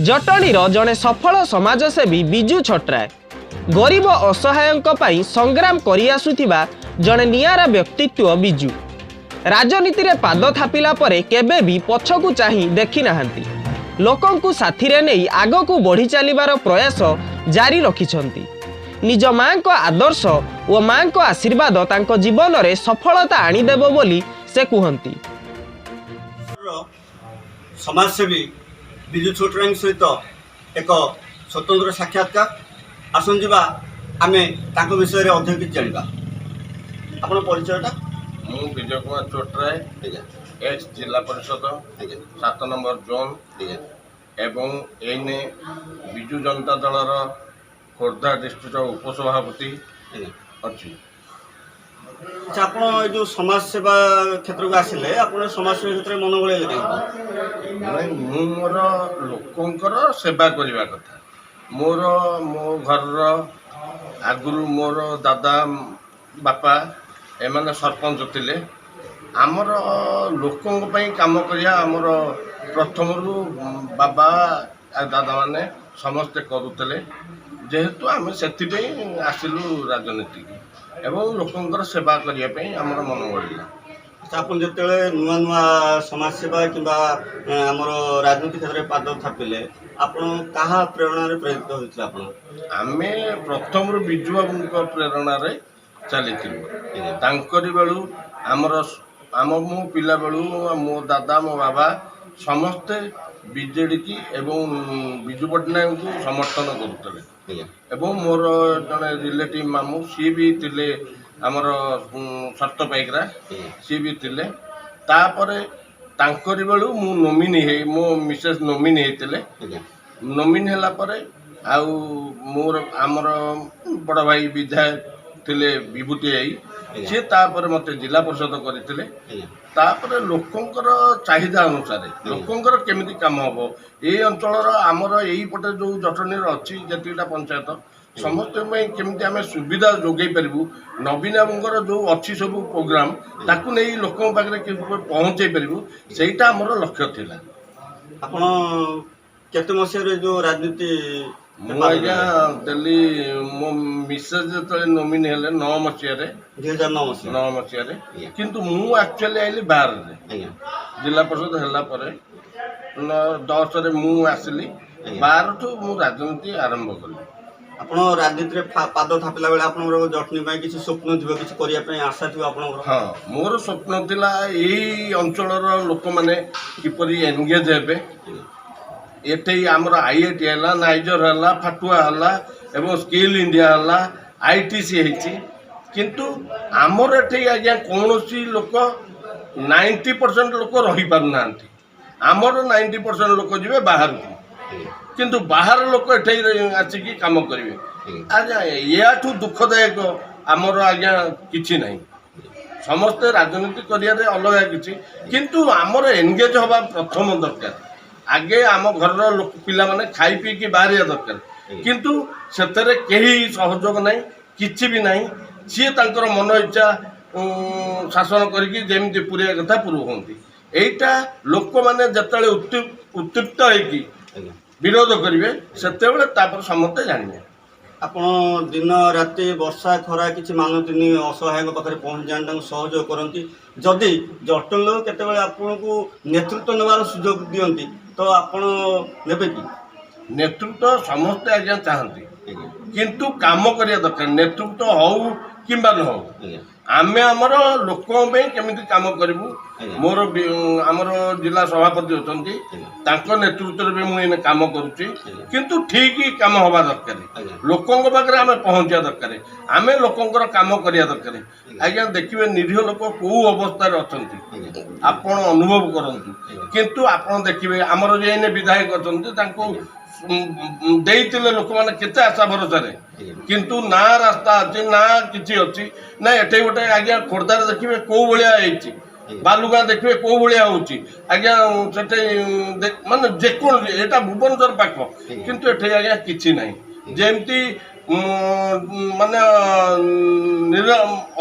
जटणीर जड़े सफल समाजसेवी बिजू छटराय गरीब असहायों पाई संग्राम करि आसुथिबा जड़े नियारा व्यक्तित्व बिजू राजनीति रे पाद थापिला परे केबे भी पछकु चाही देखि नाहंती। लोकंकु साथीरे नेई आगकु बढ़ी चलिबार प्रयास जारी रखिछंती। निज मां को आदर्श और मां को आशीर्वाद तांको जीवन रे सफलता आनी देबो बोली से कहंती। समाजसेवी बिजू छटराय सहित एक स्वतंत्र साक्षात्कार आसन जीवा आमे तांको विषय रे अधिक किछ जानिबा। आपण परिचयटा मु विजय कुमार छटराय एक्स जिला परिषद 7 नंबर जोन एवं एने बिजू जनता दलर खोर्धा डिस्ट्रिक्ट उपसभापति अच्छी। अच्छा आपण जो समाज सेवा क्षेत्र को आसिले आपण समाज सेवा क्षेत्र में मन बळे नहीं मु मोर लोकंकर सेवा करने कथा मोर मो घर आगुरु मोर दादा बापा एमाने सरपंच थिले आमर लोकों काम करिया आमर प्रथम बाबा दादा माने समस्ते करुले जेहेतु आम से आसिलु राजनीति एवं लोकंकर सेवा करने आमर मन बढ़ला। आप जो नुआ नुआ समाज सेवा कि राजनीति क्षेत्र में पाद थापिले आपण कहा प्रेरणा प्रेरित होते आप प्रथम बिजू बाबू प्रेरणा चली बेलू आमर आम मो पिला बेलू मो दादा मो बाबा समस्ते बीजेडी की एवं बिजू पट्टनायक को समर्थन करुले एवं मोर जड़े रिलेटिव मामू सी भी थिले आमर शर्त पाइकरा सी भी थिले तापरे तांकरी बेलू मु नोमिनी है मो मिसेस नोमिनी होते नोमिनी है आउ मोर आमर बड़ भाई विधायक थिले विभूति आई सी तापर मते जिला परिषद करते तापर लोकंकर चाहिदा अनुसार लोकंकर केमिति काम हम ये अंचल आमर यही पटे जो जटनी अच्छी जतिटा पंचायत समस्त केमिति आम सुविधा जोगे पारू नवीन बाबूर जो अच्छी सब प्रोग्राम ताकू नहीं लोकों पाखे पहुँचे पारू सेटा आमर लक्ष्य थिला। आपण केते मसिया जो राजनीति मुझे दिल्ली मो मिसेस जो नोमिनी हेले 9 मसीह 2009 मसीह किंतु मु एक्चुअली आइली बाहर जिला परिषद हैला परे 10 रे मु आसिली 12 ठू मु राजनीति आरंभ कली। आपण राजनीति रे पाद थापिला बेले आपण जटनी पई किछि स्वप्न थिबो किछि करिया पई आशा थिबो आपण। हां मोर स्वप्न थिला एई अंचलर लोक माने किपरि एंगेज हेबे एटे आमर आईआईटी है नाइजर है फाटुआ है एवं स्किल इंडिया है आईटीसी है किंतु आमर एटे आज्ञा कौन लोक 90% लोक रही पारना आमर 90% लोक जी बाहर को किंतु बाहर लोक एटे आसिकी काम करेंगे आज्ञा या दुखदायक आमर आज्ञा किछि नहीं समस्ते राजनीति करिया अलग किछि किंतु आमर एंगेज हवा प्रथम दरकार आगे आम घर लोक पिला माने खाई पी की बाहर दरकार किंतु सेतरे केही सहयोग नहीं किछि भी नहीं सी तांकर मन इच्छा शासन करके जेमती पूरे कथा पूर्व होती एटा लोक माने जतले उत्तृप्त होगी विरोध करेंगे से समस्ते जानवे। आपण दिन राति वर्षा खरा किसी मानती असहाय पाखे पहुँच जाए सहयोग करती जदि जटन लोक केतबेले आपन को नेतृत्व नेबार सुजोग दियंती तो आपण नेबे कि नेतृत्व समस्ते आज्ञा चाहती किंतु काम करिया दरकार नेतृत्व हौ किंबा न हौ आमे आमर लोकों केमिति काम करिवु मोर आमर जिला सभापति होचंती तांको नेतृत्व में मुझे काम करुच्ची किंतु ठीक काम हवा दरकार लोकों पाखे आम पहुँचा दरकार आमे लोकों काम करिया दरकार आज्ञा देखिए निरीह लोक कौ अवस्था अच्छा आपण अनुभव करंतु किंतु आपण देखिए आमर जे विधायक अच्छा देते लोक मैंने केते आशा भरोसा किंतु ना रास्ता अच्छी ना किसी अच्छी ना एटे गोटे आज्ञा खोर्धार देखिए कौ भाया बालुगाँ देखिए कौ भाया आज्ञा से मानने जेकोसी यहाँ भुवनेश्वर पाख किंतु एटे आज्ञा किसी ना जमती माने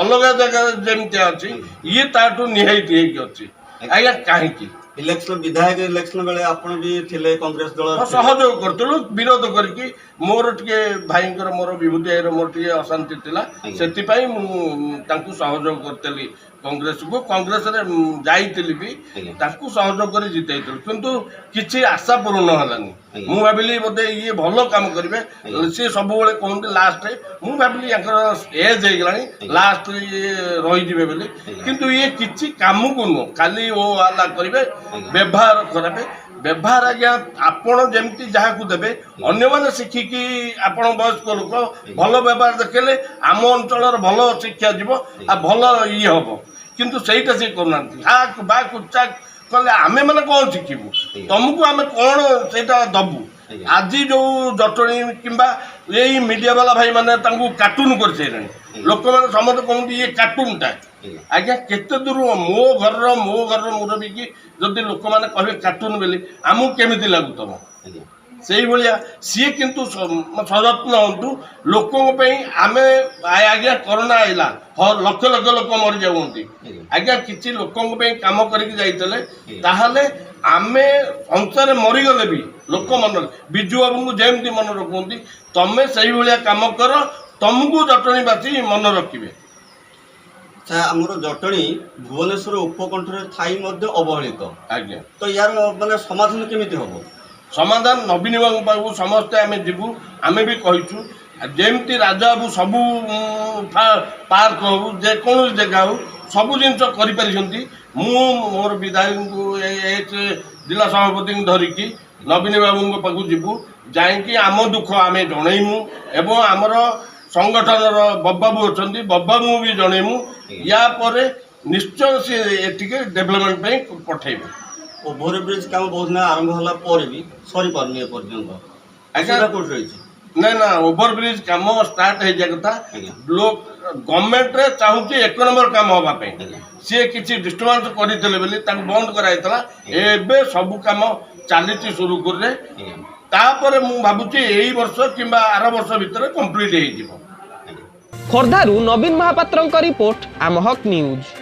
अलग जगह जमती अच्छी ये ताठू निहाती अच्छी आज्ञा कहीं इलेक्शन विधायक इलेक्शन बेले आपण भी थिले कांग्रेस दल सहयोग करतलु विरोध करके मोर टिके भाईंकर मोर विभूति भाईर मोर टिके अशांति थिला सेति पई मु तांकु सहयोग करतली कांग्रेस को कांग्रेस रे जाईतली भी तांकु सहयोग कर जितैतल किंतु किछि आशा पूर्ण हलानी मु भाबिली बोधे ये भलो काम करिवे से सब बेले कहते लास्ट मु भाबिली याकर एज हे गलानी लास्ट ये रही जिवे बोली किंतु ये किछि काम को न खाली ओ आला करिवे व्यवहार खराब व्यवहार आज्ञा आपण जमती जहाँ को देवे अन्य मैंने शिखिकी आपण वयस्क लोक भल व्यवहार देखेले आम अंचल भल शिक्षा जीव आ भल ये हम किंतु सहीटा सी करना हाक बाक उच्चाक कले आमे मैंने कौन शिखबू तुमको आम कौन से दबू आज जो जटणी किंबा यही मीडिया वाला भाई मैंने कार्टून कर सारे लोक मैंने समस्त कहते ये कार्टूनटा आज्ञा केते दूर मो घर मुरबी की जदि लोक मैंने कहे कार्टून बोली आमको केमी लगू तुम से भाया सी किंतु सजत्न हूँ लोकों आम आज्ञा कोरोना आईला लक्ष लक्ष लोक मरी जाऊँगी आज्ञा किसी लोकों काम करके आमे संसार मरीगले भी लोक मन विजु बाबू को जमती मन रखुंती तमें से भाया काम कर तुमको जटणीवासी मन रखिए आमर जटणी भुवनेश्वर उपकंठरे थाई अवहेलित आज्ञा तो यार माने समाधान केमिति हम समाधान नवीन बाबू पाखु समस्ते आम जीवु आम भी कहीचु जमती राजा बाबू सबू पार्क हो जेकोसी जगह हो सबू जिन कर मोर विधायक जिला सभापति धरिकी नवीन बाबू पाखु जीवु जाकि आम दुख आम जनइमु एवं आमर संगठन बब्बाबू अच्छा बब्बाबू भी जनइमु या पर निश्चय सी एटिके डेभलपमेंट पठेबे ओभर ब्रिज काम बहुत ना आरंभ होला पर भी सरी पारनी पर्यंत आज्ञा कोड रही ना ना ओभर ब्रिज काम स्टार्ट हो जाए कथा लोग गवर्नमेंट रे चाहूची 1 नंबर काम होबा पे सी किसी डिस्टर्बेंस करथिले बोली ताक बंद कराइतला एबे सब काम चालीची शुरू कर रे तापर मु भाबुची एई वर्ष किबा आर वर्ष भीतर कंप्लीट हे जिवो खोर्धारू नवीन महापात्रଙ୍କ रिपोर्ट आम हक न्यूज।